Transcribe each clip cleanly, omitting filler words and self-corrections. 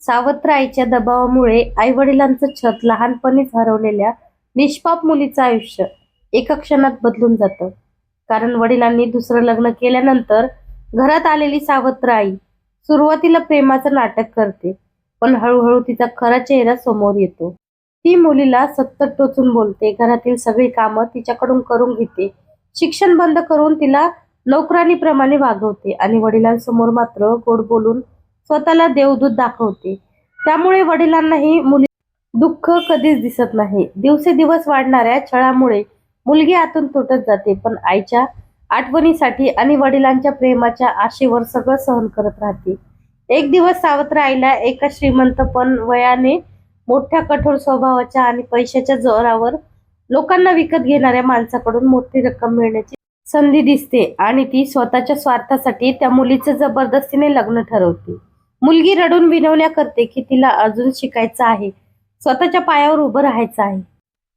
सावत्र आईच्या दबावामुळे आई वडिलांचं छत लहानपणीच हरवलेल्या निष्पाप मुलीचं आयुष्य एका क्षणात बदलून जातं. कारण वडिलांनी दुसरं लग्न केल्यानंतर घरात आलेली सावत्र आई सुरुवातीला प्रेमाचं नाटक करते, पण हळूहळू तिचा खरा चेहरा समोर येतो. ती मुलीला सतत टोचून बोलते, घरातील सगळी कामं तिच्याकडून करून घेते, शिक्षण बंद करून तिला नोकरानीप्रमाणे वागवते आणि वडिलांसमोर मात्र गोड बोलून स्वतःला देवदूत दाखवते. त्यामुळे वडिलांनाही मुली दुःख कधीच दिसत नाही. दिवसेदिवस वाढणाऱ्या छळामुळे मुलगी आतून तुटत जाते, पण आईच्या आठवणीसाठी आणि वडिलांच्या प्रेमाच्या आशेवर सगळं सहन करत राहते. एक दिवस सावत्र आईला एका श्रीमंत पण वयाने मोठ्या कठोर स्वभावाच्या आणि पैशाच्या जोरावर लोकांना विकत घेणाऱ्या माणसाकडून मोठी रक्कम मिळण्याची संधी दिसते आणि ती स्वतःच्या स्वार्थासाठी त्या मुलीचं जबरदस्तीने लग्न ठरवते. मुलगी रडून विनवण्या करते की तिला अजून शिकायचं आहे, स्वतःच्या पायावर उभं राहायचं आहे,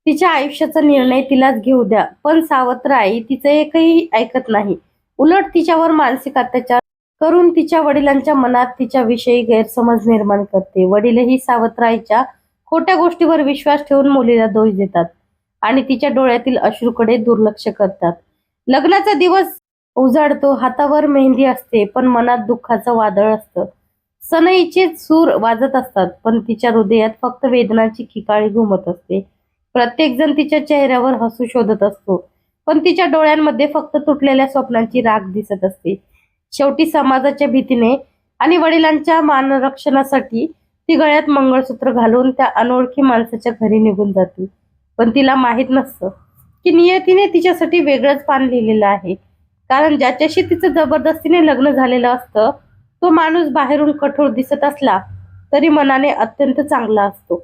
तिच्या आयुष्याचा निर्णय तिलाच घेऊ द्या. पण सावत्र आई तिचं एकही ऐकत नाही. उलट तिच्यावर मानसिक अत्याचार करून तिच्या वडिलांच्या मनात तिच्याविषयी गैरसमज निर्माण करते. वडीलही सावत्र आईच्या खोट्या गोष्टीवर विश्वास ठेवून मुलीला दोष देतात आणि तिच्या डोळ्यातील अश्रूकडे दुर्लक्ष करतात. लग्नाचा दिवस उजाडतो, हातावर मेहंदी असते, पण मनात दुःखाचं वादळ असतं. सनईचे सूर वाजत असतात, पण तिच्या हृदयात फक्त वेदनाची खिकाळी घुमत असते. प्रत्येक जण तिच्या चेहऱ्यावर हसू शोधत असतो, पण तिच्या डोळ्यांमध्ये फक्त तुटलेल्या स्वप्नांची राख दिसत असते. शेवटी समाजाच्या भीतीने आणि वडिलांच्या मानरक्षणासाठी ती गळ्यात मंगळसूत्र घालून त्या अनोळखी माणसाच्या घरी निघून जाते. पण तिला माहित नसतं की नियतीने तिच्यासाठी वेगळंच पान लिहिलेलं आहे. कारण ज्याच्याशी तिचं जबरदस्तीने लग्न झालेलं असतं, तो माणूस बाहेरून कठोर दिसत असला तरी मनाने अत्यंत चांगला असतो.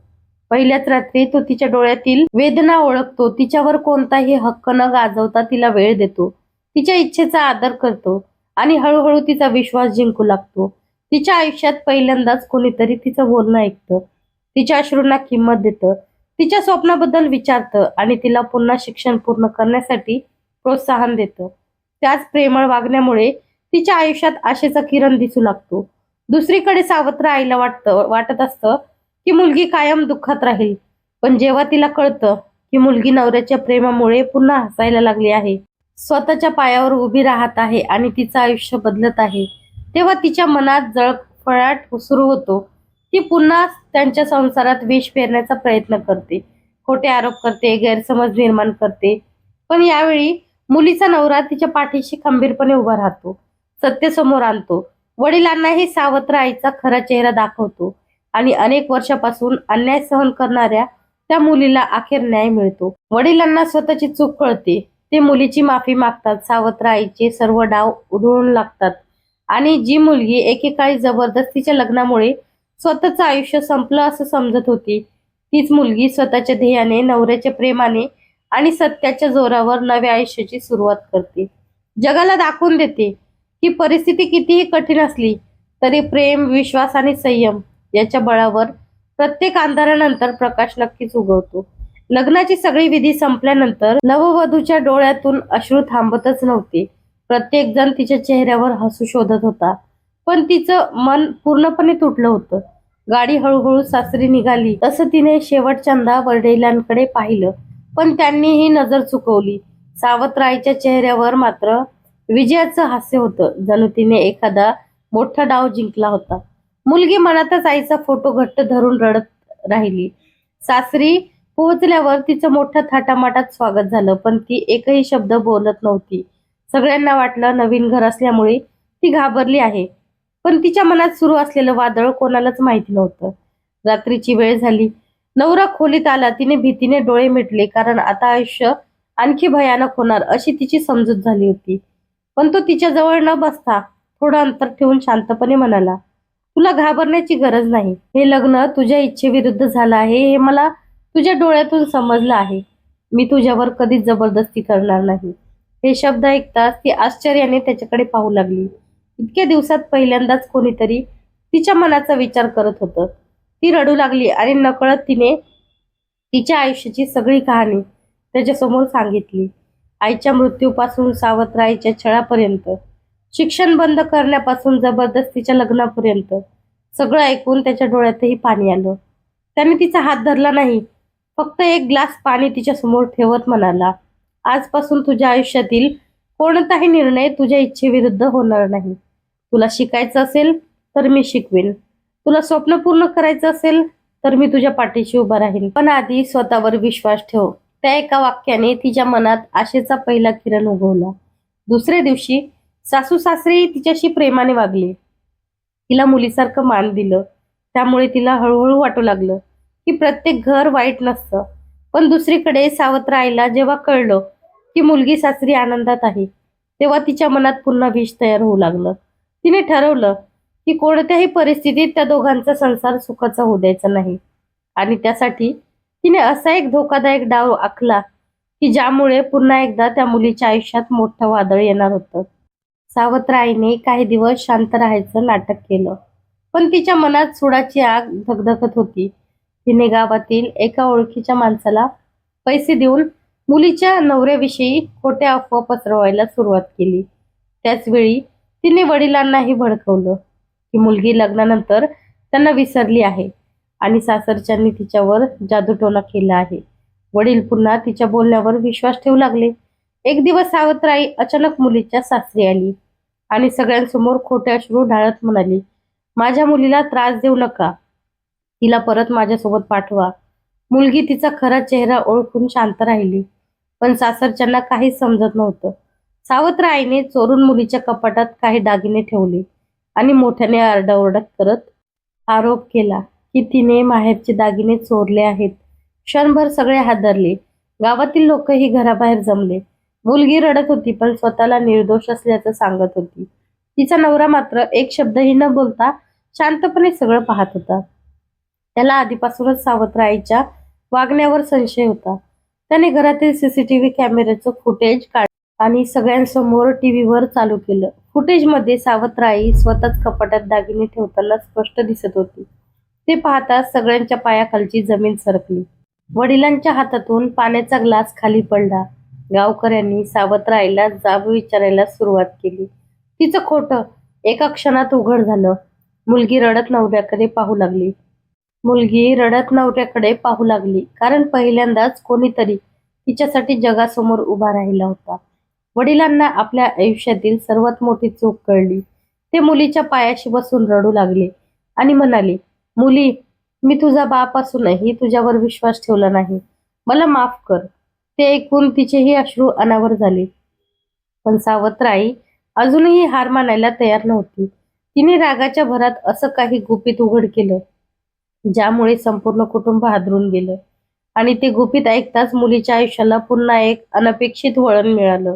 पहिल्याच रात्री तो तिच्या डोळ्यातील वेदना ओळखतो, तिच्यावर कोणताही हक्क न गाजवता तिला वेळ देतो, तिच्या इच्छेचा आदर करतो आणि हळूहळू तिचा विश्वास जिंकू लागतो. तिच्या आयुष्यात पहिल्यांदाच कोणीतरी तिचं बोलणं ऐकतं, तिच्या अश्रूंना किंमत देतं, तिच्या स्वप्नाबद्दल विचारतं आणि तिला पुन्हा शिक्षण पूर्ण करण्यासाठी प्रोत्साहन देतं. त्याच प्रेमळ वागण्यामुळे तिच्या आयुष्यात आशेचा किरण दिसू लागतो. दुसरीकडे सावत्र आईला वाटत असतं की मुलगी कायम दुःखात राहील, पण जेव्हा तिला कळतं की मुलगी नवऱ्याच्या प्रेमामुळे पुन्हा हसायला लागली आहे, स्वतःच्या पायावर उभी राहत आहे आणि तिचं आयुष्य बदलत आहे, तेव्हा तिच्या मनात जळफळाट सुरू होतो. ती पुन्हा त्यांच्या संसारात विष पेरण्याचा प्रयत्न करते, खोटे आरोप करते, गैरसमज निर्माण करते. पण यावेळी मुलीचा नवरा तिच्या पाठीशी खंबीरपणे उभा राहतो, सत्य समोर आणतो, वडिलांनाही सावत्र आईचा खरा चेहरा दाखवतो आणि अनेक वर्षापासून अन्याय सहन करणाऱ्या त्या मुलीला अखेर न्याय मिळतो. वडिलांना स्वतःची चूक कळते, ते मुलीची माफी मागतात. सावत्र आईचे सर्व डाव उधळून लागतात आणि जी मुलगी एकेकाळी जबरदस्तीच्या लग्नामुळे स्वतःचं आयुष्य संपलं असं समजत होती, तीच मुलगी स्वतःच्या ध्येयाने, नवऱ्याच्या प्रेमाने आणि सत्याच्या जोरावर नव्या आयुष्याची सुरुवात करते. जगाला दाखवून देते की परिस्थिती कितीही कठीण असली तरी प्रेम, विश्वास आणि संयम याच्या बळावर प्रत्येक अंधारानंतर प्रकाश नक्कीच उगवतो. लग्नाची सगळी विधी संपल्यानंतर नववधूच्या डोळ्यातून अश्रू थांबतच नव्हते. प्रत्येक जण तिच्या चेहऱ्यावर हसू शोधत होता, पण तिचं मन पूर्णपणे तुटलं होतं. गाडी हळूहळू सासरी निघाली तसं तिने शेवटच्यांदा वडिलांकडे पाहिलं, पण त्यांनीही नजर चुकवली. सावत्र आईच्या चेहऱ्यावर मात्र विजयाचं हास्य होतं, जणू तिने एखादा मोठा डाव जिंकला होता. मुलगी मनातच आईचा फोटो घट्ट धरून रडत राहिली. सासरी पोहोचल्यावर तिचं मोठ्या थाटामाटात स्वागत झालं, पण ती एकही शब्द बोलत नव्हती. सगळ्यांना वाटलं नवीन घर असल्यामुळे ती घाबरली आहे, पण तिच्या मनात सुरू असलेलं वादळ कोणालाच माहिती नव्हतं. रात्रीची वेळ झाली. नवरा खोलीत आला. तिने भीतीने डोळे मिटले, कारण आता आयुष्य आणखी भयानक होणार अशी तिची समजूत झाली होती. पण तो तिच्या जवळ न बसता थोडं अंतर ठेवून शांतपणे म्हणाला, तुला घाबरण्याची गरज नाही. हे लग्न तुझ्या इच्छेविरुद्ध झालं आहे, हे मला तुझ्या डोळ्यातून समजलं आहे. मी तुझ्यावर कधीच जबरदस्ती करणार नाही. हे शब्द ऐकताच ती आश्चर्याने त्याच्याकडे पाहू लागली. इतक्या दिवसात पहिल्यांदाच कोणीतरी तिच्या मनाचा विचार करत होतं. ती रडू लागली आणि नकळत तिने तिच्या आयुष्याची सगळी कहाणी त्याच्यासमोर सांगितली. आईच्या मृत्यूपासून सावत्र आईच्या छळापर्यंत, शिक्षण बंद करण्यापासून जबरदस्तीच्या लग्नापर्यंत, सगळं ऐकून त्याच्या डोळ्यातही पाणी आलं. त्याने तिचा हात धरला नाही, फक्त एक ग्लास पाणी तिच्या समोर ठेवत म्हणाला, आजपासून तुझ्या आयुष्यातील कोणताही निर्णय तुझ्या इच्छेविरुद्ध होणार नाही. तुला शिकायचं असेल तर मी शिकवेन, तुला स्वप्न पूर्ण करायचं असेल तर मी तुझ्या पाठीशी उभा राहीन, पण आधी स्वतःवर विश्वास ठेव. त्या एका वाक्याने तिच्या मनात आशेचा पहिला किरण उगवला. दुसऱ्या दिवशी सासू सासरे तिच्याशी प्रेमाने वागले, तिला मुलीसारखं मान दिलं. त्यामुळे तिला हळूहळू वाटू लागलं की प्रत्येक घर वाईट नसतं. पण दुसरीकडे सावत्र आईला जेव्हा कळलं की मुलगी सासरी आनंदात आहे, तेव्हा तिच्या मनात पुन्हा विष तयार होऊ लागलं. तिने ठरवलं की कोणत्याही परिस्थितीत त्या दोघांचा संसार सुखाचा होऊ द्यायचा नाही. आणि त्यासाठी तिने असा एक धोकादायक डाव आखला की ज्यामुळे पुन्हा एकदा त्या मुलीच्या आयुष्यात मोठं वादळ येणार होतं. सावत्र आईने काही दिवस शांत राहायचं नाटक केलं, पण तिच्या मनात सुडाची आग धगधगत होती. तिने गावातील एका ओळखीच्या माणसाला पैसे देऊन मुलीच्या नवऱ्याविषयी खोट्या अफवा पसरवायला सुरुवात केली. त्याच वेळी तिने वडिलांनाही भडकवलं की मुलगी लग्नानंतर त्यांना विसरली आहे आणि सासरच्यांनी तिच्यावर जादूटोणा केला आहे. वडील पुन्हा तिच्या बोलण्यावर विश्वास ठेवू लागले. एक दिवस सावत्र अचानक मुलीच्या सासरी आली आणि सगळ्यांसमोर खोटे अश्रू ढाळत म्हणाली, माझ्या मुलीला त्रास देऊ नका, तिला परत माझ्यासोबत पाठवा. मुलगी तिचा खरा चेहरा ओळखून शांत राहिली, पण सासरच्यांना काहीच समजत नव्हतं. सावत्र आईने चोरून मुलीच्या कपाटात काही दागिने ठेवले आणि मोठ्याने आरडाओरडा करत आरोप केला की तिने माहेरचे दागिने चोरले आहेत. क्षणभर सगळे हादरले. गावातील लोकही घराबाहेर जमले. मुलगी रडत होती, पण स्वतःला निर्दोष असल्याचं सांगत होती. तिचा नवरा मात्र एक शब्दही न बोलता शांतपणे सगळं पाहत होता. त्याला आधीपासूनच सावत्र आईच्या वागण्यावर संशय होता. त्याने घरातील सीसीटीव्ही कॅमेऱ्याचं फुटेज काढलं आणि सगळ्यांसमोर टीव्हीवर चालू केलं. फुटेजमध्ये सावत्र आई स्वतःच कपाटात दागिने ठेवताना स्पष्ट दिसत होती. ते पाहताच सगळ्यांच्या पायाखालची जमीन सरकली. वडिलांच्या हातातून पाण्याचा ग्लास खाली पडला. गावकऱ्यांनी सावत्र आईला जाब विचारायला सुरुवात केली. तिचं खोटं एका क्षणात उघड झालं. मुलगी रडत नवऱ्याकडे पाहू लागली, कारण पहिल्यांदाच कोणीतरी तिच्यासाठी जगासमोर उभा राहिला होता. वडिलांना आपल्या आयुष्यातील सर्वात मोठी चूक कळली. ते मुलीच्या पायाशी बसून रडू लागले आणि म्हणाले, मुली, मी तुझा बाप असूनही तुझ्यावर विश्वास ठेवला नाही, मला माफ कर. ते ऐकून तिचेही अश्रू अनावर झाले. पण सावत्र आई अजूनही हार मानायला तयार नव्हती. तिने रागाच्या भरात असं काही गुपित उघड केलं ज्यामुळे संपूर्ण कुटुंब हादरून गेलं. आणि ते गुपित ऐकताच मुलीच्या आयुष्याला पुन्हा एक अनपेक्षित वळण मिळालं.